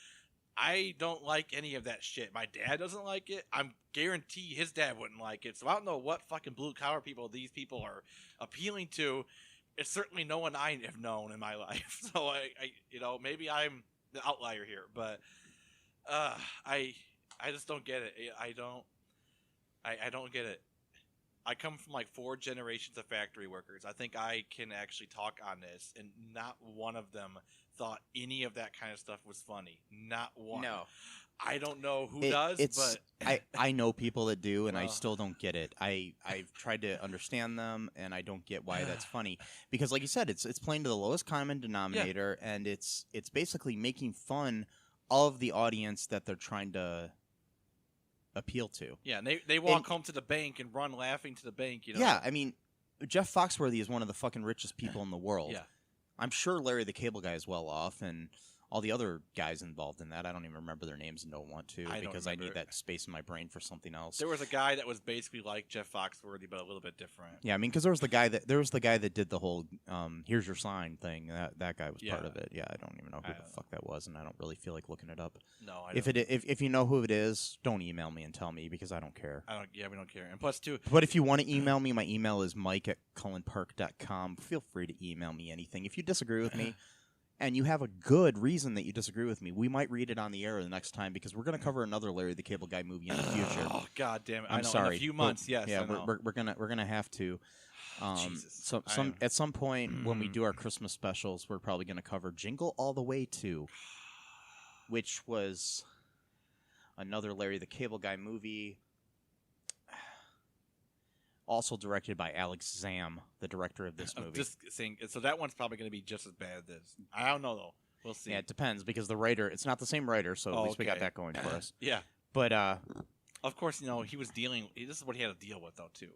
I don't like any of that shit. My dad doesn't like it. I'm guarantee his dad wouldn't like it. So I don't know what fucking blue collar people these people are appealing to. It's certainly no one I have known in my life. So I maybe I'm the outlier here, but I just don't get it. I don't get it. I come from 4 generations of factory workers. I think I can actually talk on this, and not one of them thought any of that kind of stuff was funny. Not one. No. I don't know who does, but I know people that do, and I still don't get it. I've tried to understand them, and I don't get why that's funny. Because, like you said, it's playing to the lowest common denominator, and it's basically making fun of the audience that they're trying to appeal to. Yeah, and they walk home to the bank and run laughing to the bank. Yeah, I mean, Jeff Foxworthy is one of the fucking richest people in the world. Yeah. I'm sure Larry the Cable Guy is well off, and all the other guys involved in that. I don't even remember their names and don't want to because I need that space in my brain for something else. There was a guy that was basically like Jeff Foxworthy, but a little bit different. Yeah, I mean, because there was the guy that did the whole "here's your sign" thing. That guy was part of it. Yeah, I don't even know who the fuck that was, and I don't really feel like looking it up. No, if you know who it is, don't email me and tell me because I don't care. We don't care. And plus, too. But if you want to email me, my email is mike@cullenpark.com. Feel free to email me anything. If you disagree with me. And you have a good reason that you disagree with me, we might read it on the air the next time because we're going to cover another Larry the Cable Guy movie in the future. Oh God damn it! I'm sorry. In a few months, yes. Yeah, we're gonna have to. Jesus. At some point when we do our Christmas specials, we're probably going to cover Jingle All the Way 2, which was another Larry the Cable Guy movie. Also directed by Alex Zam, the director of this movie. Just saying, so that one's probably going to be just as bad as this. I don't know, though. We'll see. Yeah, it depends, because the writer, it's not the same writer, so at least we got that going for us. Yeah. But, of course, he was dealing, this is what he had to deal with, though, too.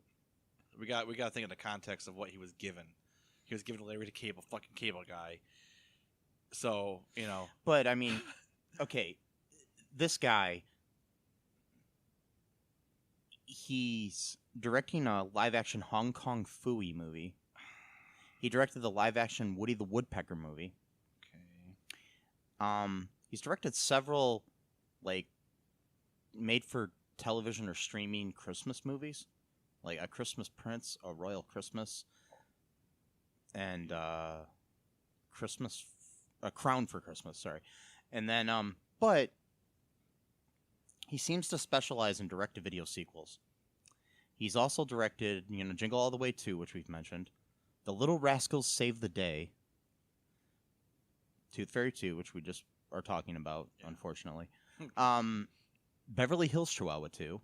We got to think of the context of what he was given. He was given Larry the fucking Cable Guy. So, But, I mean, okay, this guy, he's directing a live-action Hong Kong Phooey movie. He directed the live-action Woody the Woodpecker movie. Okay. He's directed several, made-for-television or streaming Christmas movies, like A Christmas Prince, A Royal Christmas, and A Crown for Christmas. Sorry, and then but he seems to specialize in direct-to-video sequels. He's also directed, Jingle All the Way 2, which we've mentioned, The Little Rascals Save the Day, Tooth Fairy 2, which we just are talking about, unfortunately, Beverly Hills Chihuahua 2,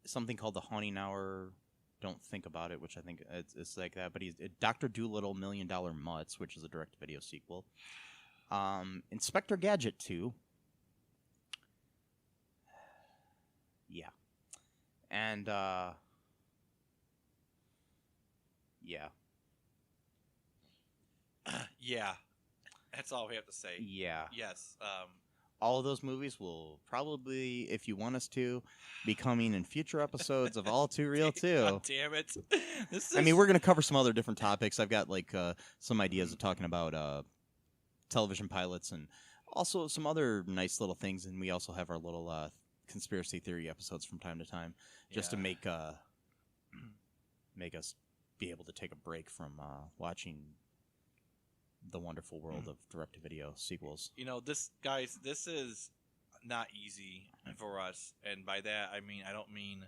something called The Haunting Hour, Don't Think About It, which I think it's like that, but he's Dr. Dolittle, $1 Million Mutts, which is a direct-to-video sequel, Inspector Gadget 2, yeah. And, yeah. Yeah. That's all we have to say. Yeah. Yes. All of those movies will probably, if you want us to, be coming in future episodes of All2ReelToo. God damn it. I mean, we're going to cover some other different topics. I've got, some ideas of talking about television pilots and also some other nice little things. And we also have our little conspiracy theory episodes from time to time, just to make us be able to take a break from watching the wonderful world of direct-to-video sequels. This is not easy for us, and by that I don't mean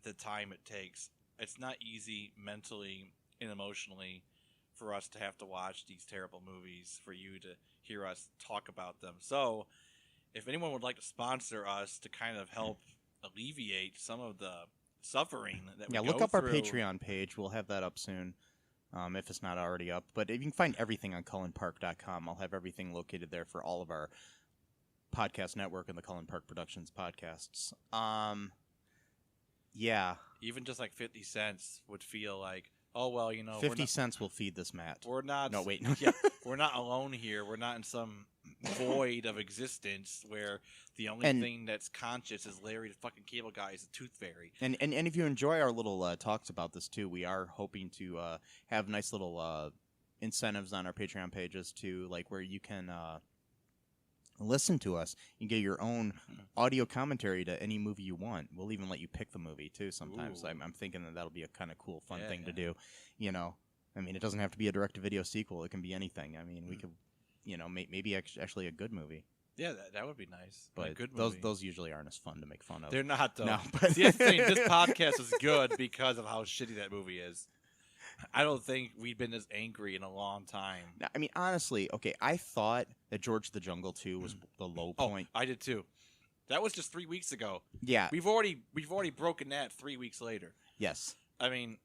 the time it takes. It's not easy mentally and emotionally for us to have to watch these terrible movies, for you to hear us talk about them. So if anyone would like to sponsor us to kind of help alleviate some of the suffering that we go look up through. Our Patreon page. We'll have that up soon, if it's not already up. But you can find everything on cullenpark.com. I'll have everything located there for all of our podcast network and the Cullen Park Productions podcasts. Yeah. Even just 50 cents would feel like, oh, well, 50 cents will feed this mat. We're not. No, wait. Yeah, we're not alone here. We're not in some void of existence where the only thing that's conscious is Larry the fucking Cable Guy is a Tooth Fairy. And if you enjoy our little talks about this too, we are hoping to have nice little incentives on our Patreon pages to where you can listen to us and get your own audio commentary to any movie you want. We'll even let you pick the movie too sometimes. I'm thinking that'll be a kind of cool, fun thing to do. I mean, it doesn't have to be a direct-to-video sequel. It can be anything. I mean, we could, maybe actually a good movie. Yeah, that would be nice. But good movie. those usually aren't as fun to make fun of. They're not, though. No, but the thing, this podcast is good because of how shitty that movie is. I don't think we've been this angry in a long time. Now, I mean, honestly, okay, I thought that George the Jungle 2 was the low point. I did too. That was just 3 weeks ago. Yeah. We've already broken that 3 weeks later. Yes. I mean,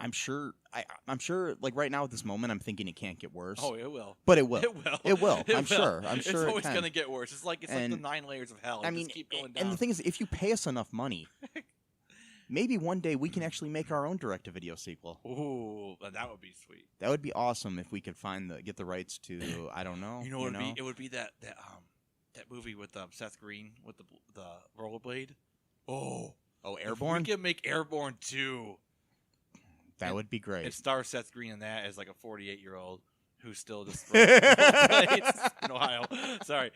I'm sure right now at this moment I'm thinking it can't get worse. Oh, it will. But it will. It will. It will. I'm will. sure. It's always going to get worse. It's like the 9 layers of hell. I mean, just keep going down. And the thing is, if you pay us enough money, maybe one day we can actually make our own direct-to-video sequel. Ooh, that would be sweet. That would be awesome if we could get the rights to. I don't know. You know what it would be that movie with Seth Green with the rollerblade. Oh, Airborne. We can make Airborne 2. That would be great. It stars Seth Green in that as like a 48-year-old who's still just rollerblades in Ohio. Sorry.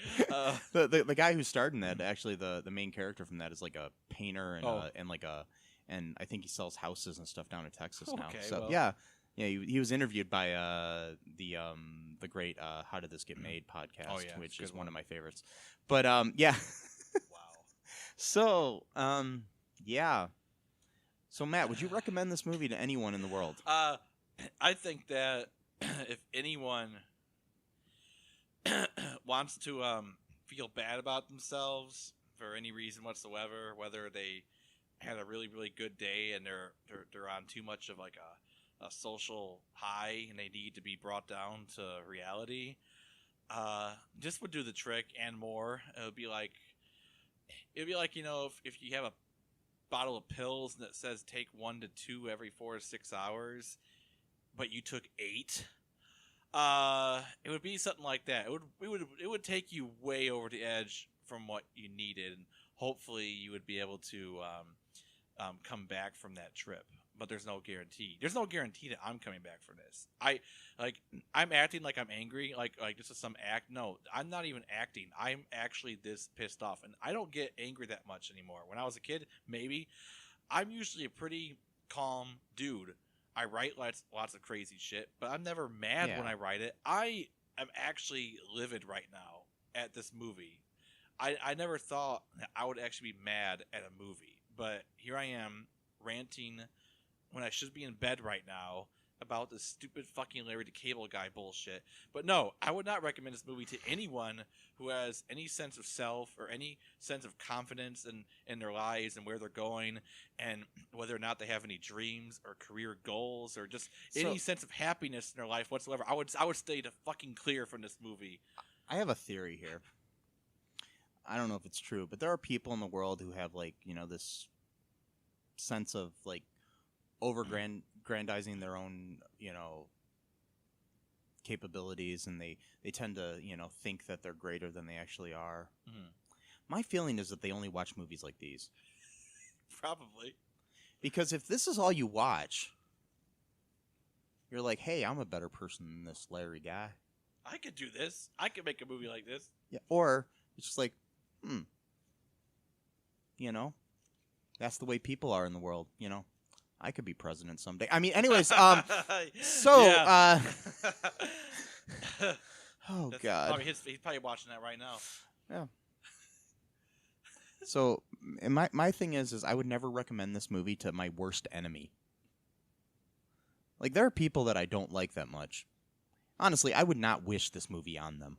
The guy who starred in that, actually, the main character from that is like a painter and I think he sells houses and stuff down in Texas now. Okay, so well. yeah, he was interviewed by the great How Did This Get Made podcast, which is one of my favorites. But yeah. Wow. So yeah. So Matt, would you recommend this movie to anyone in the world? I think that if anyone wants to feel bad about themselves for any reason whatsoever, whether they had a really, really good day and they're on too much of like a social high and they need to be brought down to reality, this would do the trick and more. It would be like if you have a bottle of pills and it says take 1 to 2 every 4 to 6 hours, but you took 8. It would be something like that. It would take you way over the edge from what you needed, and hopefully you would be able to come back from that trip. But there's no guarantee. There's no guarantee that I'm coming back from this. I'm acting like I'm angry, like this is some act. No, I'm not even acting. I'm actually this pissed off, and I don't get angry that much anymore. When I was a kid, maybe. I'm usually a pretty calm dude. I write lots of crazy shit, but I'm never mad when I write it. I am actually livid right now at this movie. I never thought that I would actually be mad at a movie, but here I am ranting when I should be in bed right now about this stupid fucking Larry the Cable Guy bullshit. But no, I would not recommend this movie to anyone who has any sense of self or any sense of confidence in their lives and where they're going and whether or not they have any dreams or career goals or just any sense of happiness in their life whatsoever. I would stay to fucking clear from this movie. I have a theory here. I don't know if it's true, but there are people in the world who have this sense of over-grandizing their own, capabilities, and they tend to, think that they're greater than they actually are. Mm-hmm. My feeling is that they only watch movies like these. Probably. Because if this is all you watch, you're like, hey, I'm a better person than this Larry guy. I could do this. I could make a movie like this. Yeah. Or it's just like, that's the way people are in the world, I could be president someday. I mean, anyways, oh, God. He's probably watching that right now. Yeah. So, my thing is I would never recommend this movie to my worst enemy. Like, there are people that I don't like that much. Honestly, I would not wish this movie on them.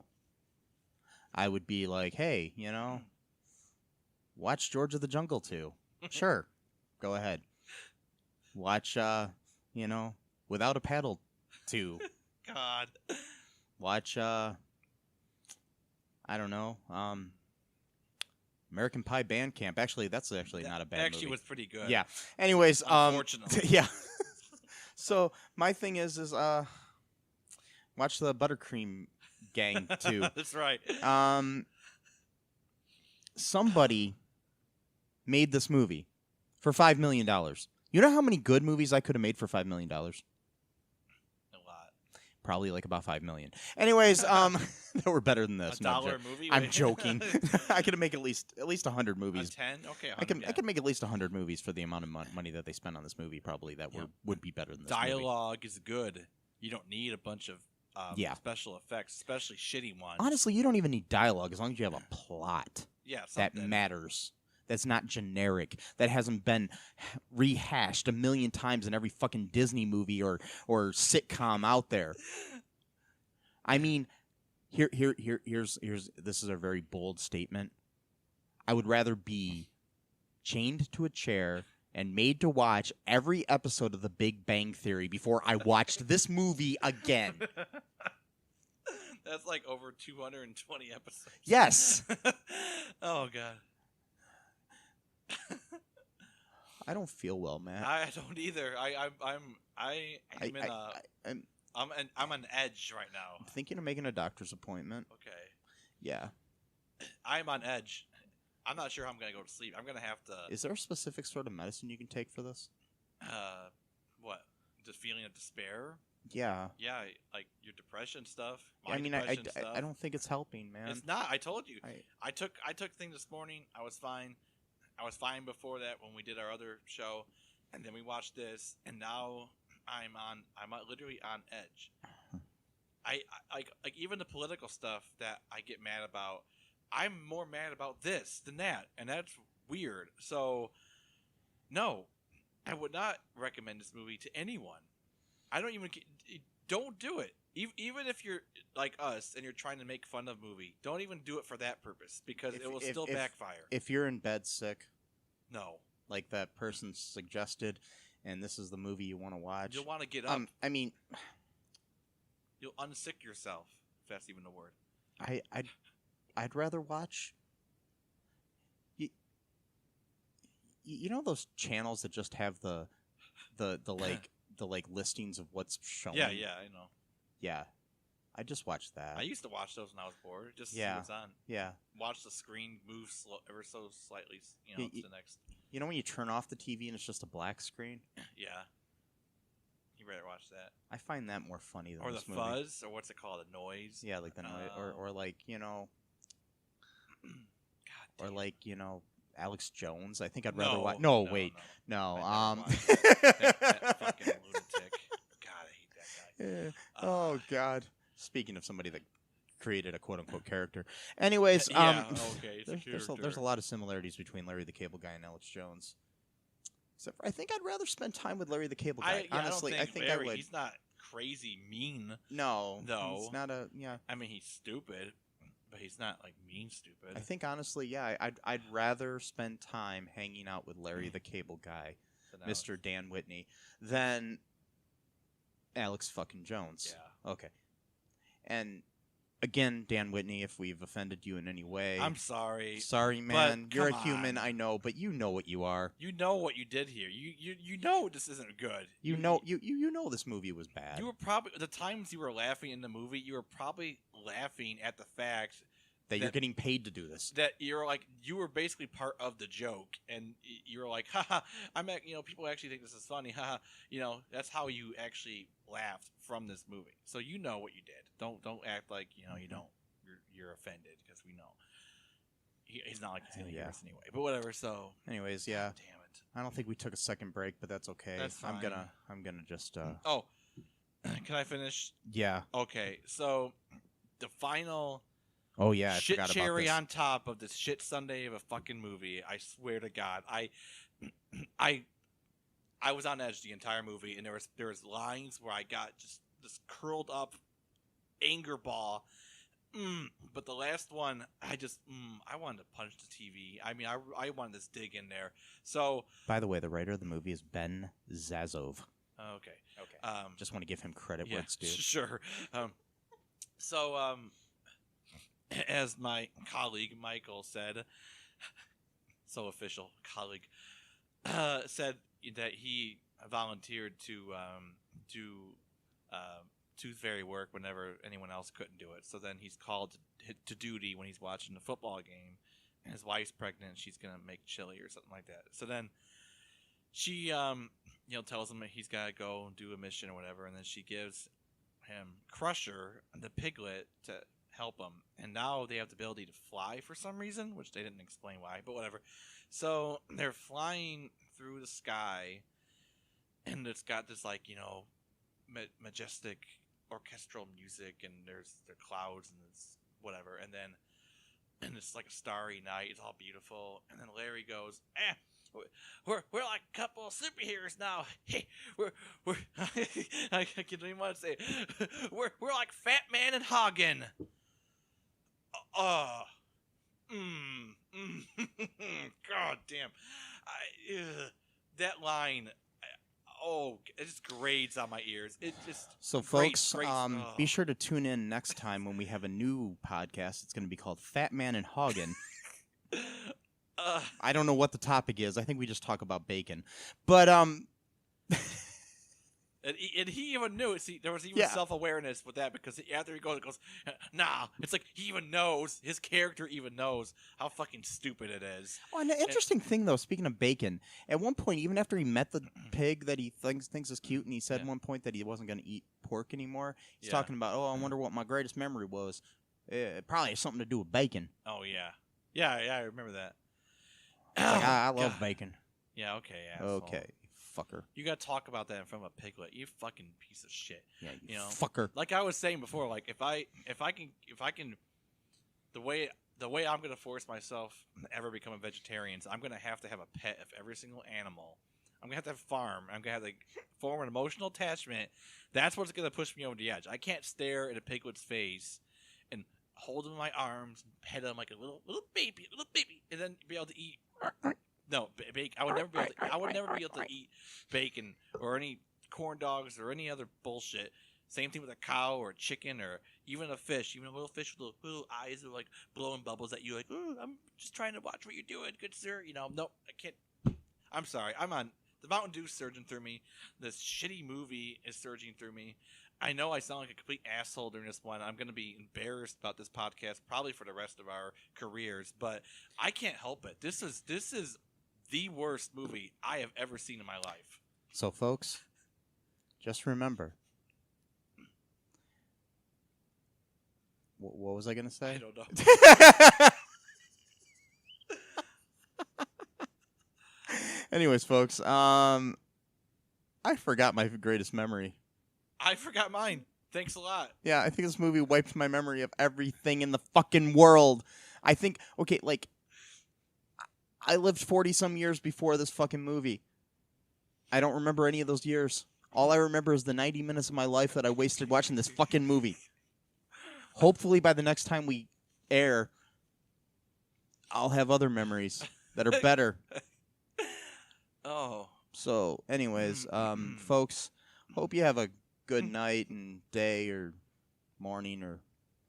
I would be like, hey, watch George of the Jungle 2. Sure. Go ahead. Watch, Without a Paddle 2. God. Watch, I don't know, American Pie Band Camp. Actually, that's not a bad movie. Actually was pretty good. Yeah. Anyways, unfortunately. Yeah. So, my thing is watch the Buttercream Gang 2. That's right. Somebody made this movie for $5 million. You know how many good movies I could have made for $5 million? A lot. Probably like about $5 million. Anyways, that were better than this. $1 a movie? I'm joking. I could make at least 100 movies. 10? Okay. I could make at least 100 movies for the amount of money that they spent on this movie. Probably that would be better than this. Dialogue is good. You don't need a bunch of special effects, especially shitty ones. Honestly, you don't even need dialogue as long as you have a plot. Yeah, that matters. That's not generic. That hasn't been rehashed a million times in every fucking Disney movie or sitcom out there. I mean, here's this is a very bold statement. I would rather be chained to a chair and made to watch every episode of The Big Bang Theory before I watched this movie again. That's like over 220 episodes. Yes. Oh, God. I don't feel well, Matt. I don't either. I'm on edge right now. I'm thinking of making a doctor's appointment. Okay. Yeah. I'm on edge. I'm not sure how I'm gonna go to sleep. I'm gonna have to. Is there a specific sort of medicine you can take for this? What? The feeling of despair? Yeah. Yeah, like your depression stuff. I mean, I don't think it's helping, man. It's not. I told you. I took things this morning. I was fine. I was fine before that when we did our other show, and then we watched this, and now I'm literally on edge. I like even the political stuff that I get mad about. I'm more mad about this than that, and that's weird. So, no, I would not recommend this movie to anyone. Don't do it. Even if you're like us and you're trying to make fun of a movie, don't even do it for that purpose because it will still backfire. If you're in bed sick, no, like that person suggested, and this is the movie you want to watch, you'll want to get up. I mean, you'll unsick yourself, if that's even a word. I'd rather watch. You know those channels that just have the listings of what's shown. Yeah, I know. Yeah, I just watched that. I used to watch those when I was bored, just to see what's on. Yeah, watch the screen move ever so slightly. To the next. You know when you turn off the TV and it's just a black screen? Yeah. You better watch that. I find that more funny than or this the movie. fuzz, or what's it called, the noise? Yeah, like the noise, or like God or like Alex Jones. I think I'd rather watch. No. That fucking lunatic. God, I hate that guy. Oh God. Speaking of somebody that created a quote unquote character. Anyways, okay. There's a lot of similarities between Larry the Cable Guy and Alex Jones. Except for, I think I'd rather spend time with Larry the Cable Guy. Honestly, I think Larry, I would. He's not crazy mean. No, he's not a I mean, he's stupid, but he's not like mean stupid. I think honestly, yeah, I'd rather spend time hanging out with Larry the Cable Guy, Mr. Dan Whitney, than Alex fucking Jones. Yeah. Okay. And again, Dan Whitney, if we've offended you in any way, I'm sorry. Sorry, man. You're a human, I know, but you know what you are. You know what you did here. You know this isn't good. You know this movie was bad. You were probably the times you were laughing in the movie. You were probably laughing at the fact that you're getting paid to do this. That you're like you were basically part of the joke, and you were like, haha. People actually think this is funny, haha. That's how you actually laughed from this movie. So you know what you did. Don't act like you don't. You're offended because we know he's not like he's gonna hear us anyway. But whatever. So, anyways, yeah. God damn it. I don't think we took a second break, but that's okay. That's fine. I'm gonna just. Oh, can I finish? Yeah. Okay. So the final. Oh yeah, I shit forgot cherry about this. on top of this shit Sunday of a fucking movie. I swear to God, I was on edge the entire movie, and there was lines where I got just this curled up anger ball. But the last one, I wanted to punch the TV. I mean, I wanted this dig in there. So, by the way, the writer of the movie is Ben Zazov. Okay. Just want to give him credit where it's due. Sure. As my colleague Michael said, so official colleague, said that he volunteered to do Tooth Fairy work whenever anyone else couldn't do it. So then he's called to duty when he's watching the football game, and his wife's pregnant. She's gonna make chili or something like that. So then she tells him that he's gotta go and do a mission or whatever, and then she gives him Crusher, the piglet, to help him. And now they have the ability to fly for some reason, which they didn't explain why, but whatever. So they're flying through the sky, and it's got this majestic orchestral music, and there's the clouds and it's whatever, and it's like a starry night. It's all beautiful, and then Larry goes, we're like a couple of superheroes now. Hey, we're I can't even want to say it. We're like Fat Man and Hagen. God damn. That line, it just grades on my ears. It just so folks, be sure to tune in next time when we have a new podcast. It's going to be called Fat Man and Hagen. I don't know what the topic is. I think we just talk about bacon. But And he even knew it. See, there was even self-awareness with that because after he goes, nah. It's like he even knows. His character even knows how fucking stupid it is. Oh, an interesting thing, though, speaking of bacon, at one point, even after he met the pig that he thinks is cute, and he said at one point that he wasn't going to eat pork anymore, he's talking about, I wonder what my greatest memory was. It probably has something to do with bacon. Oh, yeah. Yeah, I remember that. It's like, I love bacon. Yeah, okay, asshole. Okay. Fucker. You gotta talk about that in front of a piglet. You fucking piece of shit. Yeah, you know, fucker. Like I was saying before, like if I can, the way I'm gonna force myself to ever become a vegetarian, I'm gonna have a pet of every single animal. I'm gonna have to farm. I'm gonna have to form an emotional attachment. That's what's gonna push me over the edge. I can't stare at a piglet's face and hold him in my arms, and pet him like a little baby, and then be able to eat. No, bacon. I would never be able to eat bacon or any corn dogs or any other bullshit. Same thing with a cow or a chicken or even a fish. Even a little fish with little eyes that are like blowing bubbles at you. Like, ooh, I'm just trying to watch what you're doing, good sir. You know, no, I can't. I'm sorry. I'm on the Mountain Dew's surging through me. This shitty movie is surging through me. I know I sound like a complete asshole during this one. I'm going to be embarrassed about this podcast probably for the rest of our careers, but I can't help it. This is the worst movie I have ever seen in my life. So, folks, just remember. What was I going to say? I don't know. Anyways, folks, I forgot my greatest memory. I forgot mine. Thanks a lot. Yeah, I think this movie wiped my memory of everything in the fucking world. I think, okay, like, I lived 40-some years before this fucking movie. I don't remember any of those years. All I remember is the 90 minutes of my life that I wasted watching this fucking movie. Hopefully by the next time we air, I'll have other memories that are better. Oh. So, anyways, folks, hope you have a good night and day or morning or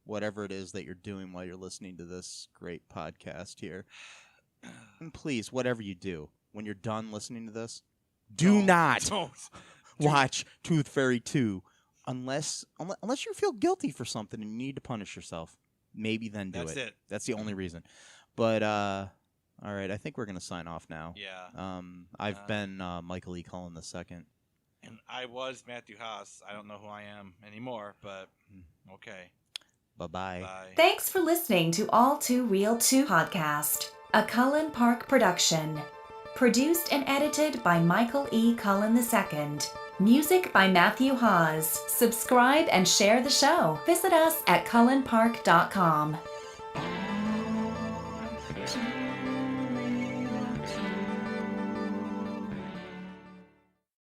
whatever it is that you're doing while you're listening to this great podcast here. And please, whatever you do, when you're done listening to this, do not watch Tooth Fairy 2 unless you feel guilty for something and you need to punish yourself. Maybe then do it. That's it. That's the only reason. But, all right, I think we're going to sign off now. Yeah. I've been Michael E. Cullen II. And I was Matthew Haas. I don't know who I am anymore, but okay. Bye-bye. Bye. Thanks for listening to All2ReelToo podcast, a Cullen Park production. Produced and edited by Michael E. Cullen II. Music by Matthew Haas. Subscribe and share the show. Visit us at cullenpark.com.